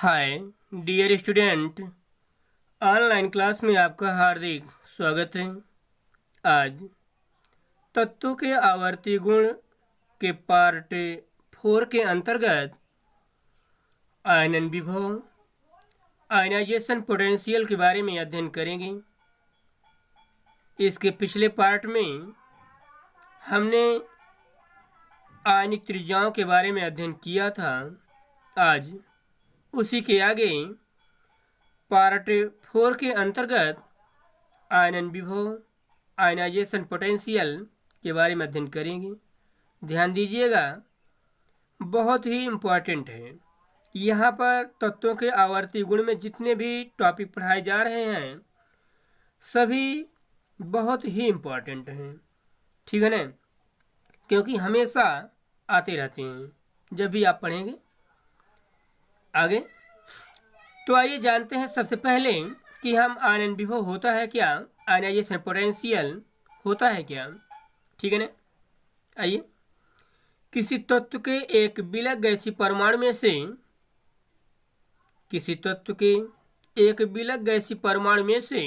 हाय dear student, online class में आपका हार्दिक स्वागत है। आज तत्वों के आवर्ती गुण के पार्ट 4 के अंतर्गत आयनन विभव आयनाइजेशन पोटेंशियल के बारे में अध्ययन करेंगे। इसके पिछले पार्ट में हमने आयनिक त्रिज्याओं के बारे में अध्ययन किया था। आज उसी के आगे पार्ट 4 के अंतर्गत आयनन विभव आयनाइजेशन पोटेंशियल के बारे में अध्ययन करेंगे। ध्यान दीजिएगा, बहुत ही इम्पोर्टेंट है। यहाँ पर तत्वों के आवर्ती गुण में जितने भी टॉपिक पढ़ाए जा रहे हैं सभी बहुत ही इम्पोर्टेंट हैं, ठीक है ना, क्योंकि हमेशा आते रहते हैं जब भी आप पढ़ेंगे आगे। तो आइए जानते हैं सबसे पहले कि हम आयनन विभव होता है क्या, आयनाइजेशन पोटेंशियल होता है क्या, ठीक है ना। आइए, किसी तत्व के एक विलग गैसीय परमाणु में से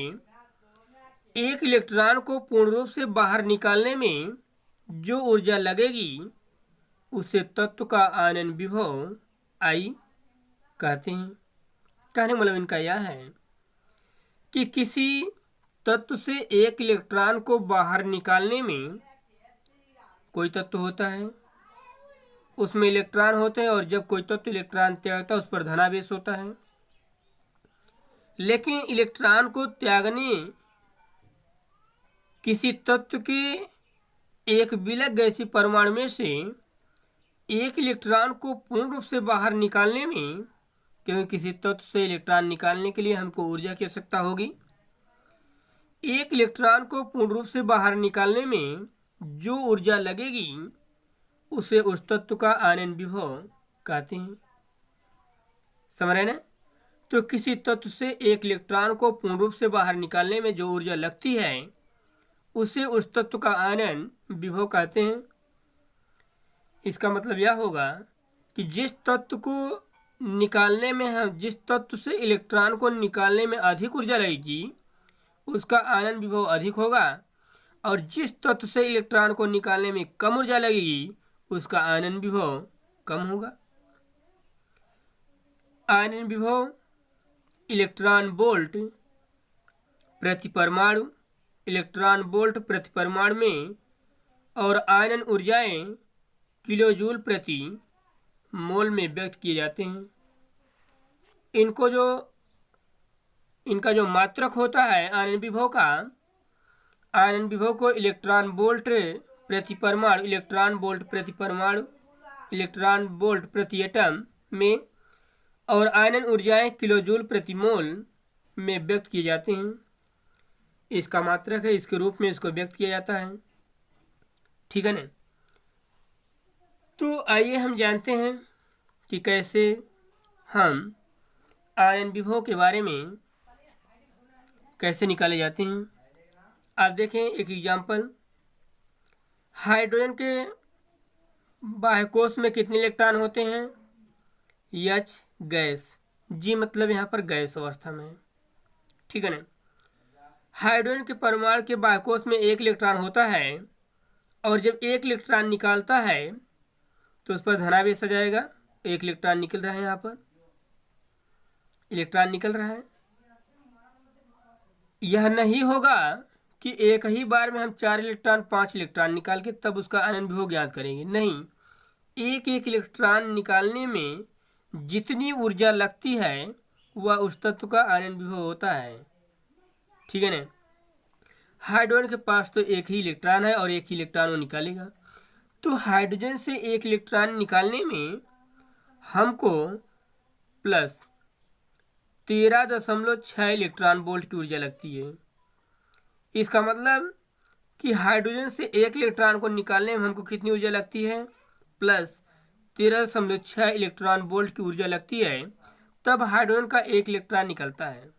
एक इलेक्ट्रॉन को पूर्ण रूप से बाहर निकालने में जो ऊर्जा लगेगी उसे तत्व का आयनन विभव आई कहते हैं। कहने मतलब इनका यह है कि किसी तत्व से एक इलेक्ट्रॉन को बाहर निकालने में, कोई तत्व होता है उसमें इलेक्ट्रॉन होते हैं और जब कोई तत्व इलेक्ट्रॉन त्यागता है उस पर धनावेश होता है, लेकिन इलेक्ट्रॉन को त्यागने किसी तत्व के एक विलग गैसीय परमाणु में से एक इलेक्ट्रॉन को पूर्ण रूप से बाहर निकालने में, क्योंकि किसी तत्व से इलेक्ट्रॉन निकालने के लिए हमको ऊर्जा की आवश्यकता होगी, एक इलेक्ट्रॉन को पूर्ण रूप से बाहर निकालने में जो ऊर्जा लगेगी उसे उस तत्व का आयनन विभव कहते हैं। समझ रहे ना। तो किसी तत्व से एक इलेक्ट्रॉन को पूर्ण रूप से बाहर निकालने में जो ऊर्जा लगती है उसे उस तत्व का आयनन विभव कहते हैं। इसका मतलब यह होगा कि जिस तत्व से इलेक्ट्रॉन को निकालने में अधिक ऊर्जा लगेगी उसका आयनन विभव अधिक होगा, और जिस तत्व से इलेक्ट्रॉन को निकालने में कम ऊर्जा लगेगी उसका आयनन विभव कम होगा। आयनन विभव इलेक्ट्रॉन वोल्ट प्रति परमाणु में और आयनन ऊर्जाएं किलोजूल प्रति मोल में व्यक्त किए जाते हैं। इनका जो मात्रक होता है आयनन विभव को इलेक्ट्रॉन वोल्ट प्रति एटम में और आयनन ऊर्जाएं किलोजूल प्रति मोल में व्यक्त किए जाते हैं। इसका मात्रक है, इसके रूप में इसको व्यक्त किया जाता है, ठीक है ना। तो आइए हम जानते हैं कि कैसे हम आयनन विभव के बारे में कैसे निकाले जाते हैं। आप देखें एक एग्जाम्पल, हाइड्रोजन के बाह्यकोश में कितने इलेक्ट्रॉन होते हैं? H गैस, G मतलब यहाँ पर गैस अवस्था में, ठीक है ना। हाइड्रोजन के परमाणु के बाह्यकोश में एक इलेक्ट्रॉन होता है और जब एक इलेक्ट्रॉन निकालता है तो उस पर धनावेश आ जाएगा। एक इलेक्ट्रॉन निकल रहा है, यहाँ पर इलेक्ट्रॉन निकल रहा है। यह नहीं होगा कि एक ही बार में हम 4 इलेक्ट्रॉन 5 इलेक्ट्रॉन निकाल के तब उसका आयनन विभव ज्ञात करेंगे, नहीं। एक एक इलेक्ट्रॉन निकालने में जितनी ऊर्जा लगती है वह उस तत्व का आयनन विभव होता है, ठीक है ना। हाइड्रोजन के पास तो एक ही इलेक्ट्रॉन है और एक ही इलेक्ट्रॉन वो निकालेगा, तो हाइड्रोजन से एक इलेक्ट्रॉन निकालने में हमको प्लस 13.6 इलेक्ट्रॉन वोल्ट की ऊर्जा लगती है। इसका मतलब कि हाइड्रोजन से एक इलेक्ट्रॉन को निकालने में हमको कितनी ऊर्जा लगती है? प्लस 13.6 इलेक्ट्रॉन वोल्ट की ऊर्जा लगती है, तब हाइड्रोजन का एक इलेक्ट्रॉन निकलता है,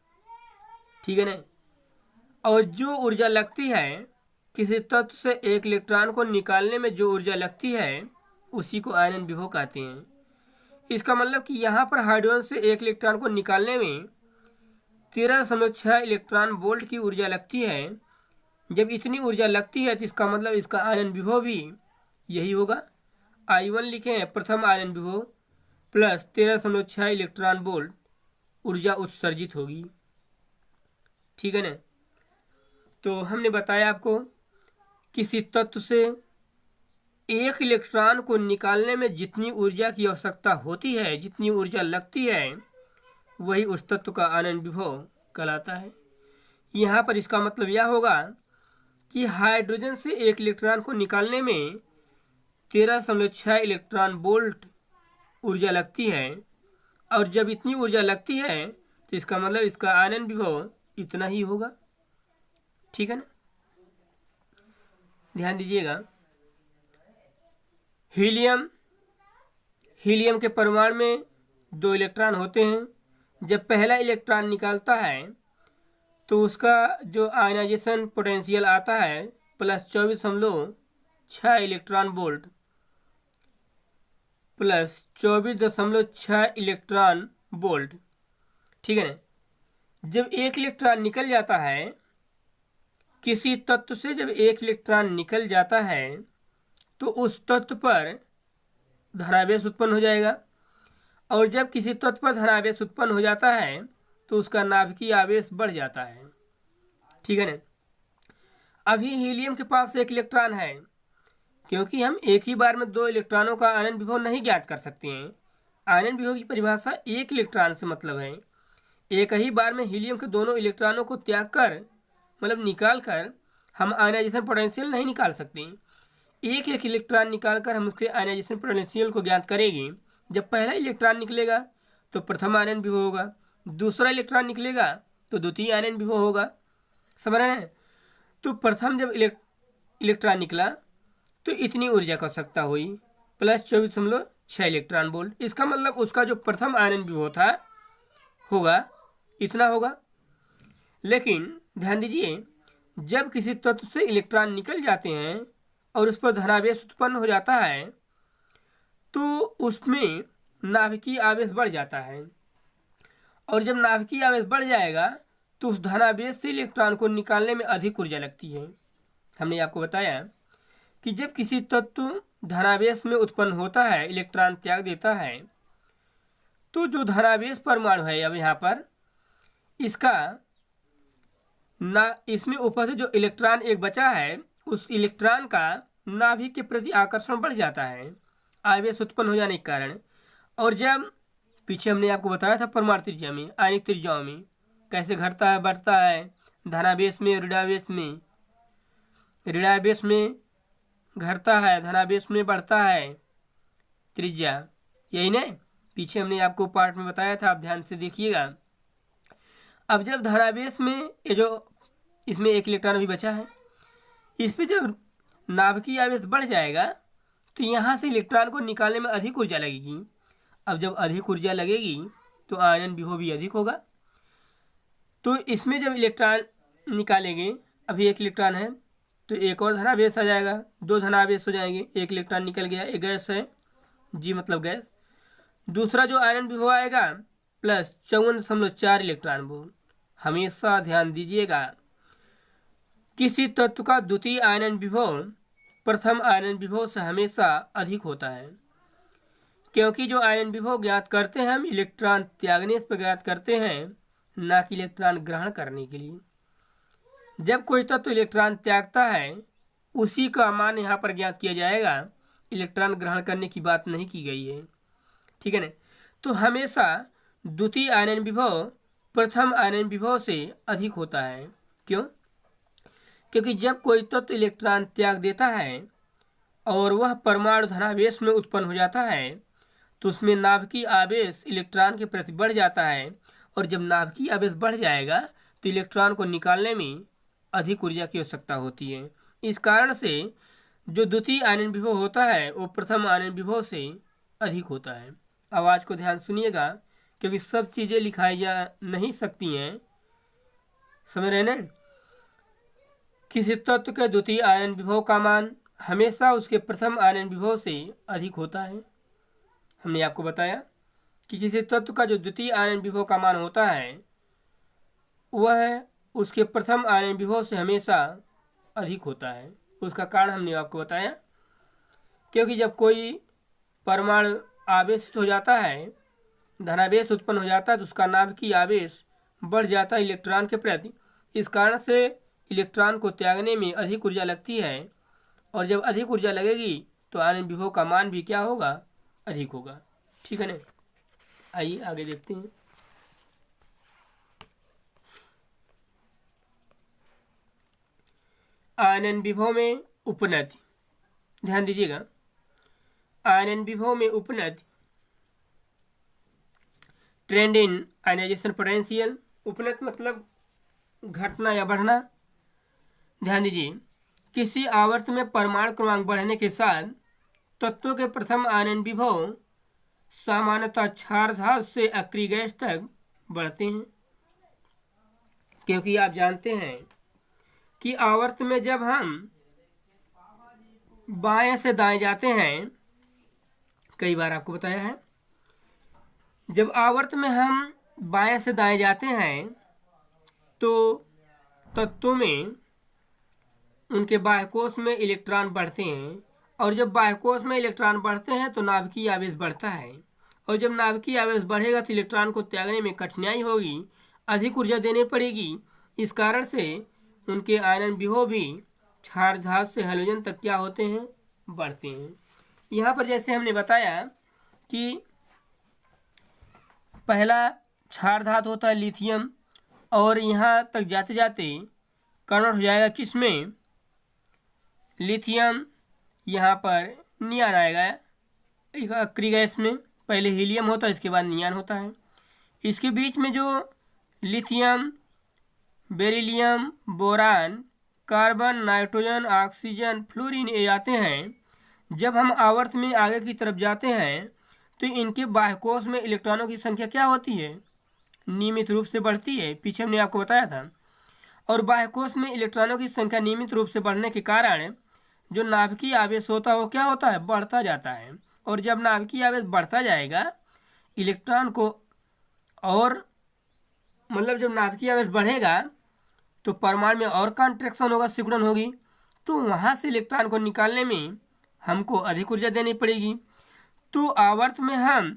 ठीक है ना। और जो ऊर्जा लगती है किसी तत्व से एक इलेक्ट्रॉन को निकालने में जो ऊर्जा लगती है उसी को आयनन विभव कहते हैं। इसका मतलब कि यहाँ पर हाइड्रोजन से एक इलेक्ट्रॉन को निकालने में 13.6 इलेक्ट्रॉन वोल्ट की ऊर्जा लगती है। जब इतनी ऊर्जा लगती है तो इसका मतलब इसका आयनन विभव भी यही होगा। I1 लिखें, प्रथम आयनन विभव प्लस 13.6 इलेक्ट्रॉन वोल्ट ऊर्जा उत्सर्जित होगी। ठीक है ना। तो हमने बताया आपको किसी तत्व से एक इलेक्ट्रॉन को निकालने में जितनी ऊर्जा की आवश्यकता होती है, जितनी ऊर्जा लगती है, वही उस तत्व का आयनन विभव कहलाता है। यहाँ पर इसका मतलब यह होगा कि हाइड्रोजन से एक इलेक्ट्रॉन को निकालने में 13.6 इलेक्ट्रॉन वोल्ट ऊर्जा लगती है, और जब इतनी ऊर्जा लगती है तो इसका मतलब इसका आयनन विभव इतना ही होगा। ठीक है ना। ध्यान दीजिएगा, हीलियम के परमाणु में 2 इलेक्ट्रॉन होते हैं। जब पहला इलेक्ट्रॉन निकालता है तो उसका जो आयनाइजेशन पोटेंशियल आता है plus 24.6 electron volt plus 24.6 electron volt. ठीक है ना। जब एक इलेक्ट्रॉन निकल जाता है, किसी तत्व से जब एक इलेक्ट्रॉन निकल जाता है तो उस तत्व पर धनावेश उत्पन्न हो जाएगा, और जब किसी तत्व पर धनावेश उत्पन्न हो जाता है तो उसका नाभिकीय आवेश बढ़ जाता है। ठीक है ना। अभी हीलियम के पास एक इलेक्ट्रॉन है, क्योंकि हम एक ही बार में 2 इलेक्ट्रॉनों का आयनन विभव नहीं ज्ञात कर सकते हैं। आयनन विभव की परिभाषा एक इलेक्ट्रॉन से मतलब है। एक ही बार में हीलियम के दोनों इलेक्ट्रॉनों को त्याग कर मतलब निकाल कर हम आयनाइजेशन पोटेंशियल नहीं निकाल सकते। एक एक इलेक्ट्रॉन निकाल कर हम उसके आयनाइजेशन पोटेंशियल को ज्ञात करेंगे। जब पहला इलेक्ट्रॉन निकलेगा तो प्रथम आयनन विभव होगा, दूसरा इलेक्ट्रॉन निकलेगा तो द्वितीय आयनन विभव होगा। समझ रहे हैं। तो प्रथम जब इलेक्ट्रॉन निकला तो इतनी ऊर्जा की आवश्यकता हुई प्लस 24.6 इलेक्ट्रॉन वोल्ट। इसका मतलब उसका जो प्रथम आयनन विभव था होगा इतना होगा। लेकिन ध्यान दीजिए, जब किसी तत्व से इलेक्ट्रॉन निकल जाते हैं और उस पर धनावेश उत्पन्न हो जाता है तो उसमें नाभिकीय आवेश बढ़ जाता है, और जब नाभिकीय आवेश बढ़ जाएगा तो उस धनावेश से इलेक्ट्रॉन को निकालने में अधिक ऊर्जा लगती है। हमने आपको बताया कि जब किसी तत्व धनावेश में उत्पन्न होता है, इलेक्ट्रॉन त्याग देता है, तो जो धनावेश परमाणु है अब यहाँ पर इसका ना इसमें ऊपर से जो इलेक्ट्रॉन एक बचा है उस इलेक्ट्रॉन का नाभिक के प्रति आकर्षण बढ़ जाता है आवेश उत्पन्न हो जाने के कारण। और जब पीछे हमने आपको बताया था परमाणु त्रिज्या में, आयनिक त्रिज्याओं में कैसे घटता है बढ़ता है, धनावेश में ऋणावेश में, ऋणावेश में घटता है धनावेश में बढ़ता है त्रिज्या, यही ना पीछे हमने आपको पार्ट में बताया था, आप ध्यान से देखिएगा। अब जब धनावेश में ये जो इसमें एक इलेक्ट्रॉन अभी बचा है, इस पर जब नाभिकीय आवेश बढ़ जाएगा तो यहाँ से इलेक्ट्रॉन को निकालने में अधिक ऊर्जा लगेगी। अब जब अधिक ऊर्जा लगेगी तो आयनन विभव भी अधिक होगा। तो इसमें जब इलेक्ट्रॉन निकालेंगे, अभी एक इलेक्ट्रॉन है तो एक और धनावेश आ जाएगा, 2 धनावेश हो जाएंगे, एक इलेक्ट्रॉन निकल गया, एक गैस है जी मतलब गैस। दूसरा जो आयनन विभव आएगा प्लस 54.4 इलेक्ट्रॉन वोल्ट। हमेशा ध्यान दीजिएगा, किसी तत्व का द्वितीय आयनन विभव प्रथम आयनन विभव से हमेशा अधिक होता है, क्योंकि जो आयनन विभव ज्ञात करते हैं हम इलेक्ट्रॉन त्यागने पर ज्ञात करते हैं, ना कि इलेक्ट्रॉन ग्रहण करने के लिए। जब कोई तत्व इलेक्ट्रॉन त्यागता है उसी का मान यहाँ पर ज्ञात किया जाएगा, इलेक्ट्रॉन ग्रहण करने की बात नहीं की गई है। ठीक है ना। तो हमेशा द्वितीय आयनन विभव प्रथम आयनन विभव से अधिक होता है। क्यों? क्योंकि जब कोई तत्व इलेक्ट्रॉन त्याग देता है और वह परमाणु धनावेश में उत्पन्न हो जाता है तो उसमें नाभिकीय आवेश इलेक्ट्रॉन के प्रति बढ़ जाता है, और जब नाभिकीय आवेश बढ़ जाएगा तो इलेक्ट्रॉन को निकालने में अधिक ऊर्जा की आवश्यकता होती है। इस कारण से जो द्वितीय आयनन विभव होता है वो प्रथम आयनन विभव से अधिक होता है। आवाज़ को ध्यान सुनिएगा, क्योंकि सब चीज़ें लिखाई जा नहीं सकती हैं। समझ रहे ना। किसी तत्व के द्वितीय आयनन विभव का मान हमेशा उसके प्रथम आयनन विभव से अधिक होता है। हमने आपको बताया कि किसी तत्व का जो द्वितीय आयनन विभव का मान होता है वह उसके प्रथम आयनन विभव से हमेशा अधिक होता है। उसका कारण हमने आपको बताया, क्योंकि जब कोई परमाणु आवेशित हो जाता है, धनावेश उत्पन्न हो जाता है, तो उसका नाभिकीय आवेश बढ़ जाता है इलेक्ट्रॉन के प्रति। इस कारण से इलेक्ट्रॉन को त्यागने में अधिक ऊर्जा लगती है, और जब अधिक ऊर्जा लगेगी तो आयनन विभव का मान भी क्या होगा, अधिक होगा। ठीक है ना। आइए आगे देखते हैं। आयनन विभव में उपनति, ध्यान दीजिएगा, आयनन विभव में उपनति, ट्रेंड इन आयनाइजेशन पोटेंशियल। उपनत मतलब घटना या बढ़ना। ध्यान दीजिए, किसी आवर्त में परमाणु क्रमांक बढ़ने के साथ तत्वों के प्रथम आयनन विभव सामान्यतः क्षारधातु से अक्रिय गैस तक बढ़ते हैं, क्योंकि आप जानते हैं कि आवर्त में जब हम बाएं से दाएं जाते हैं, कई बार आपको बताया है, जब आवर्त में हम बाएं से दाएं जाते हैं तो तत्वों में उनके बाह्यकोश में इलेक्ट्रॉन बढ़ते हैं, और जब बाह्यकोश में इलेक्ट्रॉन बढ़ते हैं तो नाभिकीय आवेश बढ़ता है, और जब नाभिकीय आवेश बढ़ेगा तो इलेक्ट्रॉन को त्यागने में कठिनाई होगी, अधिक ऊर्जा देनी पड़ेगी। इस कारण से उनके आयनन विभव भी क्षारधातु से हैलोजन तक क्या होते हैं, बढ़ते हैं। यहाँ पर जैसे हमने बताया कि पहला क्षारधातु होता है लिथियम, और यहाँ तक जाते जाते कन्वर्ट हो जाएगा किसमें, लिथियम, यहाँ पर नियान आएगा अक्रिय गैस में। पहले हीलियम होता है, इसके बाद नियान होता है। इसके बीच में जो lithium, beryllium, boron, carbon, nitrogen, oxygen, fluorine ये आते हैं, जब हम आवर्त में आगे की तरफ जाते हैं तो इनके बाह्यकोश में इलेक्ट्रॉनों की संख्या क्या होती है, नियमित रूप से बढ़ती है। पीछे हमने आपको बताया था। और बाह्यकोश में इलेक्ट्रॉनों की संख्या नियमित रूप से बढ़ने के कारण जो नाभिकीय आवेश होता है वो क्या होता है, बढ़ता जाता है। और जब नाभिकीय आवेश बढ़ता जाएगा इलेक्ट्रॉन को, और मतलब जब नाभिकीय आवेश बढ़ेगा तो परमाणु में और कॉन्ट्रैक्शन होगा, सिकुड़न होगी, तो वहाँ से इलेक्ट्रॉन को निकालने में हमको अधिक ऊर्जा देनी पड़ेगी। तो आवर्त में हम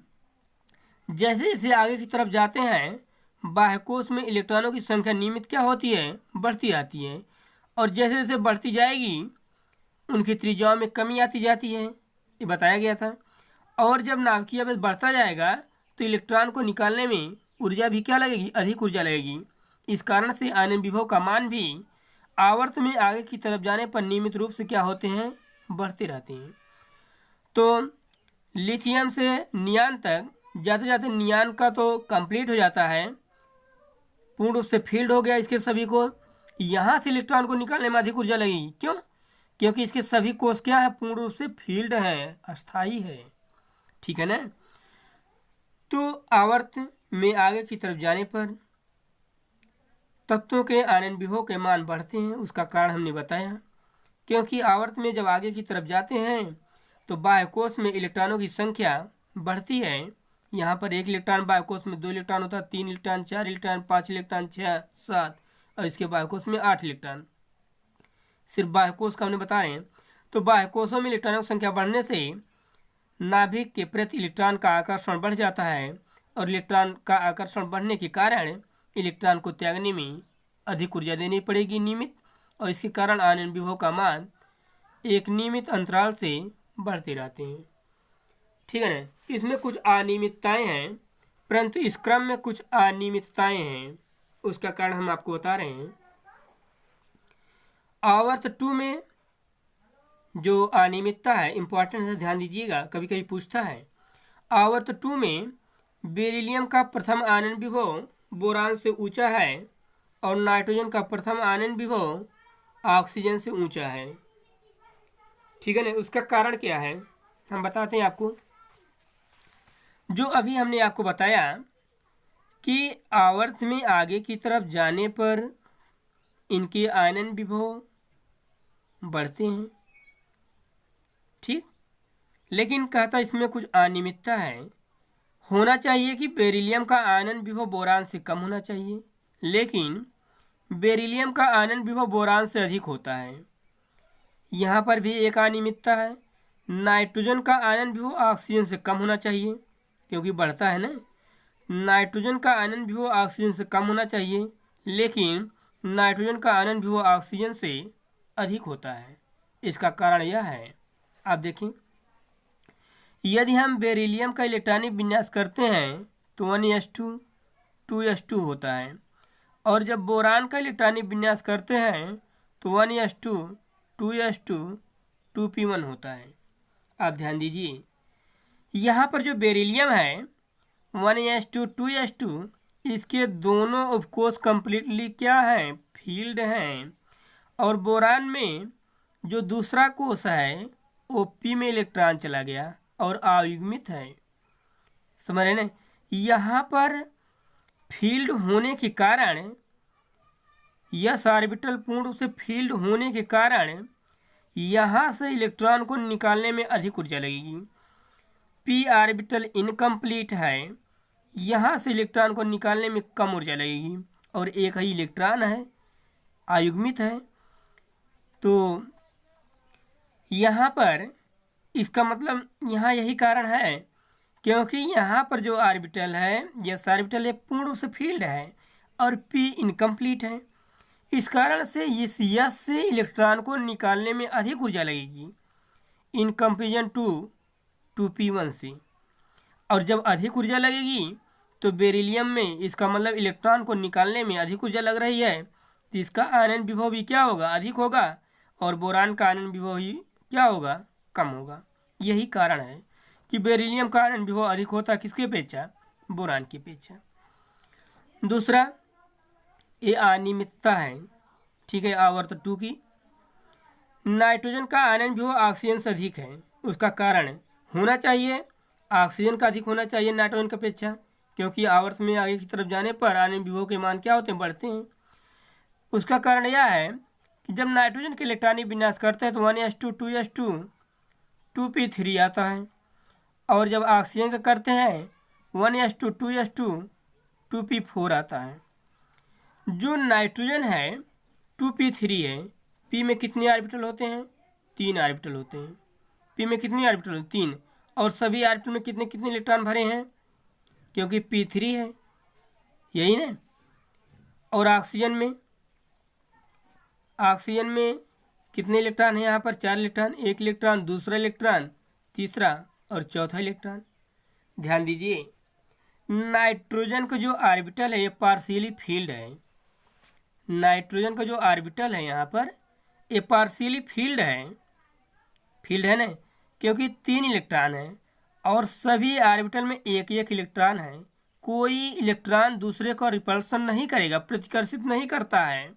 जैसे जैसे आगे की तरफ जाते हैं बाह्यकोश में इलेक्ट्रॉनों की संख्या नियमित क्या होती है, बढ़ती आती है, और जैसे जैसे बढ़ती जाएगी उनकी त्रिज्याओं में कमी आती जाती है, ये बताया गया था। और जब नाभिकीय आवेश बढ़ता जाएगा तो इलेक्ट्रॉन को निकालने में ऊर्जा भी क्या लगेगी, अधिक ऊर्जा लगेगी। इस कारण से आयनन विभव का मान भी आवर्त में आगे की तरफ जाने पर नियमित रूप से क्या होते हैं, बढ़ते रहते हैं। तो लिथियम से नियान तक जाते जाते नियान का तो कंप्लीट हो जाता है, पूर्ण रूप से फील्ड हो गया इसके सभी को। यहाँ से इलेक्ट्रॉन को निकालने में अधिक ऊर्जा लगेगी, क्यों, क्योंकि इसके सभी कोष क्या है, पूर्ण रूप से फील्ड है, अस्थाई है। ठीक है ना। तो आवर्त में आगे की तरफ जाने पर तत्वों के आयनन विभव के मान बढ़ते हैं। उसका कारण हमने बताया, क्योंकि आवर्त में जब आगे की तरफ जाते हैं तो बाह्यकोश में इलेक्ट्रॉनों की संख्या बढ़ती है। यहाँ पर 1 इलेक्ट्रॉन, बाह्यकोश में 2 इलेक्ट्रॉन होता है, 3 इलेक्ट्रॉन, 4 इलेक्ट्रॉन, 5 इलेक्ट्रॉन, 6, 7, और इसके बाह्यकोश में 8 इलेक्ट्रॉन। सिर्फ बाह्यकोश का हमने बता रहे हैं। तो बाह्यकोशों में इलेक्ट्रॉनों की संख्या बढ़ने से नाभिक के प्रति इलेक्ट्रॉन का आकर्षण बढ़ जाता है, और इलेक्ट्रॉन का आकर्षण बढ़ने के कारण इलेक्ट्रॉन को त्यागने में अधिक ऊर्जा देनी पड़ेगी नियमित, और इसके कारण आयनन विभव का मान एक नियमित अंतराल से बढ़ते रहते हैं। ठीक है ना। इसमें कुछ अनियमितताएं हैं, परंतु इस क्रम में कुछ अनियमितताएं हैं, उसका कारण हम आपको बता रहे हैं। आवर्त 2 में जो अनियमितता है इंपॉर्टेंट है, ध्यान दीजिएगा, कभी कभी पूछता है। आवर्त 2 में बेरिलियम का प्रथम आयनन विभव बोरान से ऊंचा है, और नाइट्रोजन का प्रथम आयनन विभव ऑक्सीजन से ऊंचा है। ठीक है ना। उसका कारण क्या है हम बताते हैं आपको। जो अभी हमने आपको बताया कि आवर्त में आगे की तरफ जाने पर इनके आयनन विभव बढ़ते हैं, ठीक, लेकिन कहता इसमें कुछ अनियमितता है। होना चाहिए कि बेरिलियम का आयनन विभव बोरान से कम होना चाहिए, लेकिन बेरिलियम का आयनन विभव बोरान से अधिक होता है। यहाँ पर भी एक अनियमितता है। नाइट्रोजन का आयनन विभव ऑक्सीजन से कम होना चाहिए, क्योंकि बढ़ता है ना। नाइट्रोजन का आयनन विभव ऑक्सीजन से कम होना चाहिए, लेकिन नाइट्रोजन का आयनन विभव ऑक्सीजन से अधिक होता है। इसका कारण यह है, आप देखें, यदि हम बेरिलियम का इलेक्ट्रॉनिक विन्यास करते हैं तो 1s2 2s2 होता है, और जब बोरान का इलेक्ट्रॉनिक विन्यास करते हैं तो 1s2 2s2 2p1 होता है। आप ध्यान दीजिए, यहाँ पर जो बेरिलियम है 1s2 2s2, इसके दोनों उपकोष कंप्लीटली क्या हैं, फील्ड हैं, और बोरान में जो दूसरा कोष है वो p में इलेक्ट्रॉन चला गया और अयुग्मित है। समझ रहे ना। यहाँ पर फील्ड होने के कारण, यस ऑर्बिटल पूर्ण रूप से फील्ड होने के कारण यहाँ से इलेक्ट्रॉन को निकालने में अधिक ऊर्जा लगेगी। p ऑर्बिटल इनकम्प्लीट है, यहाँ से इलेक्ट्रॉन को निकालने में कम ऊर्जा लगेगी, और एक ही इलेक्ट्रॉन है, अयुग्मित है। तो यहाँ पर इसका मतलब यहाँ यही कारण है, क्योंकि यहाँ पर जो ऑर्बिटल है, यस ऑर्बिटल एक पूर्ण रूप से फील्ड है और p इनकम्प्लीट है। इस कारण से इस यस से इलेक्ट्रॉन को निकालने में अधिक ऊर्जा लगेगी इन कंपेरिजन टू p1 से। और जब अधिक ऊर्जा लगेगी तो बेरिलियम में, इसका मतलब इलेक्ट्रॉन को निकालने में अधिक ऊर्जा लग रही है, तो इसका आयनन विभव भी क्या होगा, अधिक होगा, और बोरान का आयनन विभव ही क्या होगा, कम होगा। यही कारण है कि बेरिलियम का आयनन विभव अधिक होता है किसके अपेक्षा, बोरान की अपेक्षा। दूसरा, ये अनियमितता है, ठीक है, आवर्त 2 की। नाइट्रोजन का आयनन विभव ऑक्सीजन से अधिक है। उसका कारण होना चाहिए ऑक्सीजन का अधिक होना चाहिए नाइट्रोजन की अपेक्षा, क्योंकि आवर्त में आगे की तरफ जाने पर आयनन विभव के मान क्या होते हैं, बढ़ते हैं। उसका कारण यह है कि जब नाइट्रोजन के इलेक्ट्रॉनिक विन्यास करते हैं तो 1s2 2s2 2p3 आता है, और जब ऑक्सीजन का करते हैं 1s2 2s2 2p4 आता है। जो नाइट्रोजन है 2p3 है, p में कितने ऑर्बिटल होते हैं, 3 ऑर्बिटल होते हैं। p में कितने ऑर्बिटल होते हैं, 3, और सभी ऑर्बिटल में कितने कितने इलेक्ट्रॉन भरे हैं, क्योंकि p3 है, यही ना। और ऑक्सीजन में कितने इलेक्ट्रॉन है, यहाँ पर 4 इलेक्ट्रॉन, एक इलेक्ट्रॉन, दूसरा इलेक्ट्रॉन, तीसरा और चौथा इलेक्ट्रॉन। ध्यान दीजिए, नाइट्रोजन का जो ऑर्बिटल है ये पार्शियली फील्ड है। नाइट्रोजन का जो ऑर्बिटल है यहाँ पर ये पार्शियली फील्ड है ना, क्योंकि 3 इलेक्ट्रॉन है और सभी ऑर्बिटल में एक एक इलेक्ट्रॉन है। कोई इलेक्ट्रॉन दूसरे को रिपल्सन नहीं करेगा, प्रतिकर्षित नहीं करता है।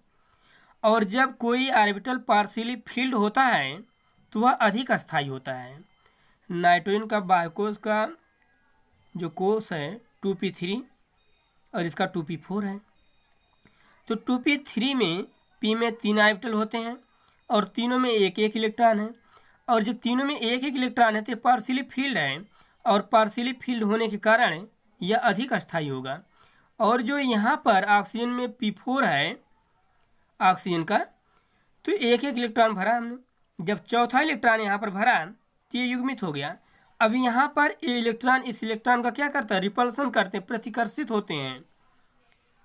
और जब कोई ऑर्बिटल पार्शियली फील्ड होता है तो वह अधिक अस्थायी होता है। नाइट्रोजन का बाह्यकोश का जो कोश है 2p3 और इसका 2p4 है। तो 2p3 में p में 3 ऑर्बिटल होते हैं और तीनों में एक एक इलेक्ट्रॉन है, और जब तीनों में एक एक इलेक्ट्रॉन है तो पार्शियली फील्ड है, और पार्शियली फील्ड होने के कारण यह अधिक अस्थायी होगा। और जो यहाँ पर ऑक्सीजन में p4 है ऑक्सीजन का, तो एक एक इलेक्ट्रॉन भरा हमने। जब चौथा इलेक्ट्रॉन यहाँ पर भरा तो ये युग्मित हो गया। अब यहाँ पर ये इलेक्ट्रॉन इस इलेक्ट्रॉन का क्या करता है, रिपल्सन करते हैं, प्रतिकर्षित होते हैं।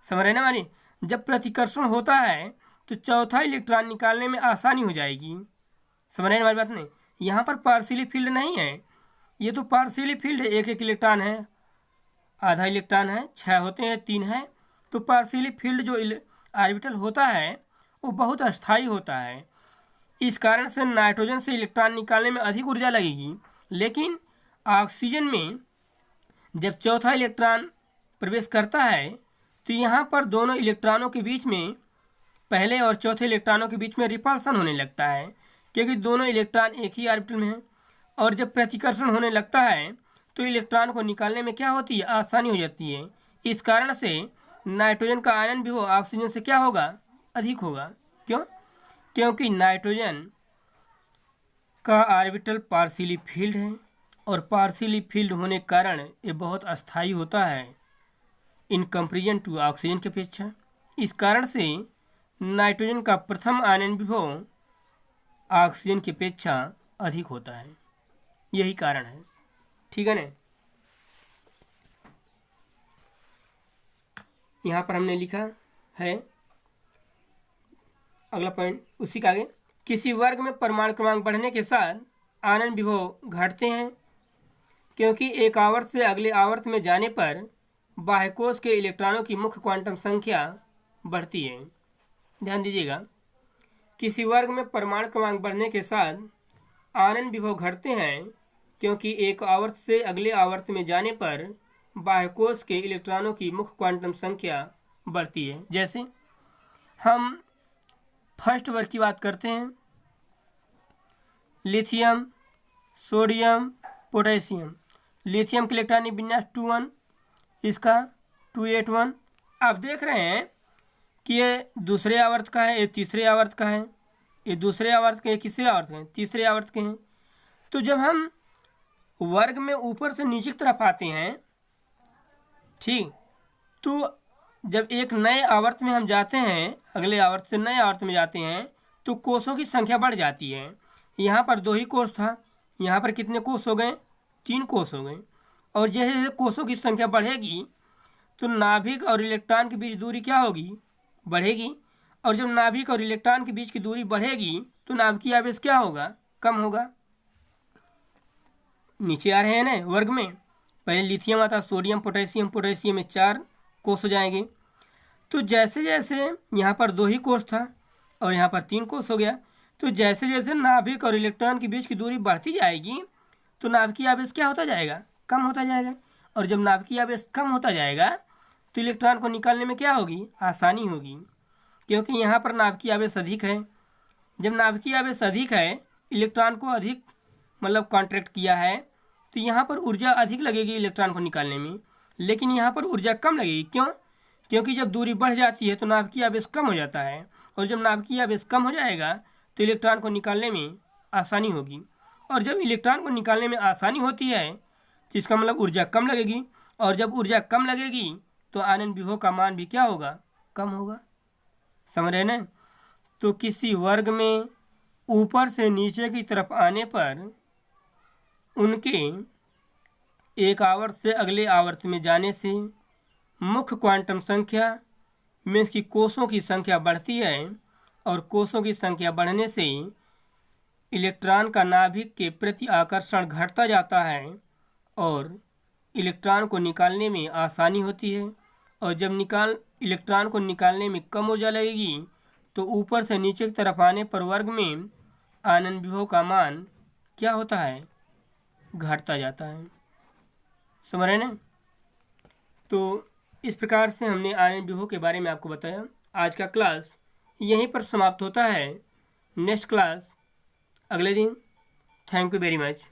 समझ रहे ना हमारी। जब प्रतिकर्षण होता है तो चौथा इलेक्ट्रॉन निकालने में आसानी हो जाएगी। समझ रहे हैं हमारी बात नहीं। यहाँ पर पार्शियली फील्ड नहीं है, ये तो पार्शियली फील्ड है, एक एक इलेक्ट्रॉन है, आधा इलेक्ट्रॉन है, 6 होते हैं, 3 है। तो पार्शियली फील्ड जो ऑर्बिटल होता है वो बहुत अस्थायी होता है। इस कारण से नाइट्रोजन से इलेक्ट्रॉन निकालने में अधिक ऊर्जा लगेगी, लेकिन ऑक्सीजन में जब चौथा इलेक्ट्रॉन प्रवेश करता है तो यहाँ पर दोनों इलेक्ट्रॉनों के बीच में, पहले और चौथे इलेक्ट्रॉनों के बीच में रिपल्सन होने लगता है, क्योंकि दोनों इलेक्ट्रॉन एक ही ऑर्बिटल में हैं। और जब प्रतिकर्षण होने लगता है तो इलेक्ट्रॉन को निकालने में क्या होती है, आसानी हो जाती है। इस कारण से नाइट्रोजन का आयनन भी ऑक्सीजन से क्या होगा, अधिक होगा। क्यों? क्योंकि नाइट्रोजन का ऑर्बिटल पार्शियली फील्ड है और पार्शियली फिल्ड होने के कारण ये बहुत अस्थायी होता है इन कंपेरिजन टू ऑक्सीजन की अपेक्षा। इस कारण से नाइट्रोजन का प्रथम आयनन विभव ऑक्सीजन की अपेक्षा अधिक होता है, यही कारण है। ठीक है ना। यहाँ पर हमने लिखा है अगला पॉइंट उसी का आगे, किसी वर्ग में परमाणु क्रमांक बढ़ने के साथ आयनन विभव घटते हैं क्योंकि एक आवर्त से अगले आवर्त में जाने पर बाह्यकोश के इलेक्ट्रॉनों की मुख्य क्वांटम संख्या बढ़ती है। ध्यान दीजिएगा, किसी वर्ग में परमाणु क्रमांक बढ़ने के साथ आयनन विभव घटते हैं क्योंकि एक आवर्त से अगले आवर्त में जाने पर बाह्यकोश के इलेक्ट्रॉनों की मुख्य क्वांटम संख्या बढ़ती है। जैसे हम फर्स्ट वर्ग की बात करते हैं, लिथियम, सोडियम, पोटेशियम। लिथियम के इलेक्ट्रॉनिक विन्यास 2s, इसका 2s2। आप देख रहे हैं कि ये दूसरे आवर्त का है, ये तीसरे आवर्त का है, ये दूसरे आवर्त के, किसरे आवर्त के हैं, तीसरे आवर्त के हैं। तो जब हम वर्ग में ऊपर से नीचे की तरफ आते हैं, ठीक, तो जब एक नए आवर्त में हम जाते हैं, अगले आवर्त से नए आवर्त में जाते हैं, तो कोषों की संख्या बढ़ जाती है। यहाँ पर 2 ही कोष था, यहाँ पर कितने कोष हो गए, 3 कोष हो गए। और जैसे जैसे कोषों की संख्या बढ़ेगी तो नाभिक और इलेक्ट्रॉन के बीच दूरी क्या होगी, बढ़ेगी। और जब नाभिक और इलेक्ट्रॉन के बीच की दूरी बढ़ेगी तो नाभिकीय आवेश क्या होगा, कम होगा। नीचे आ रहे हैं ना वर्ग में, पहले लिथियम आता, सोडियम, पोटेशियम, पोटेशियम में 4 कोष हो जाएंगे। तो जैसे जैसे यहाँ पर 2 ही कोष था और यहाँ पर 3 कोष हो गया, तो जैसे जैसे नाभिक और इलेक्ट्रॉन के बीच की दूरी बढ़ती जाएगी तो नाभिकीय आवेश क्या होता जाएगा, कम होता जाएगा। और जब नाभिकीय आवेश कम होता जाएगा तो इलेक्ट्रॉन को निकालने में क्या होगी, आसानी होगी, क्योंकि यहाँ पर नाभिकीय आवेश अधिक है। जब नाभिकीय आवेश अधिक है, इलेक्ट्रॉन को अधिक मतलब कॉन्ट्रैक्ट किया है, तो यहाँ पर ऊर्जा अधिक लगेगी इलेक्ट्रॉन को निकालने में, लेकिन यहाँ पर ऊर्जा कम लगेगी। क्यों? क्योंकि जब दूरी बढ़ जाती है तो नाभिकीय आवेश कम हो जाता है, और जब नाभिकीय आवेश कम हो जाएगा तो इलेक्ट्रॉन को निकालने में आसानी होगी। और जब इलेक्ट्रॉन को निकालने में आसानी होती है तो इसका मतलब ऊर्जा कम लगेगी, और जब ऊर्जा कम लगेगी तो आयनन विभव का मान भी क्या होगा, कम होगा। समझ रहे ना। तो किसी वर्ग में ऊपर से नीचे की तरफ आने पर उनके एक आवर्त से अगले आवर्त में जाने से मुख्य क्वांटम संख्या मीन्स की कोषों की संख्या बढ़ती है, और कोषों की संख्या बढ़ने से इलेक्ट्रॉन का नाभिक के प्रति आकर्षण घटता जाता है और इलेक्ट्रॉन को निकालने में आसानी होती है। और जब इलेक्ट्रॉन को निकालने में कम ऊर्जा लगेगी तो ऊपर से नीचे की तरफ आने पर वर्ग में आयनन विभव का मान क्या होता है, घटता जाता है। समझ रहे ना। तो इस प्रकार से हमने आयनन विभव के बारे में आपको बताया। आज का क्लास यहीं पर समाप्त होता है। नेक्स्ट क्लास अगले दिन। Thank you very much.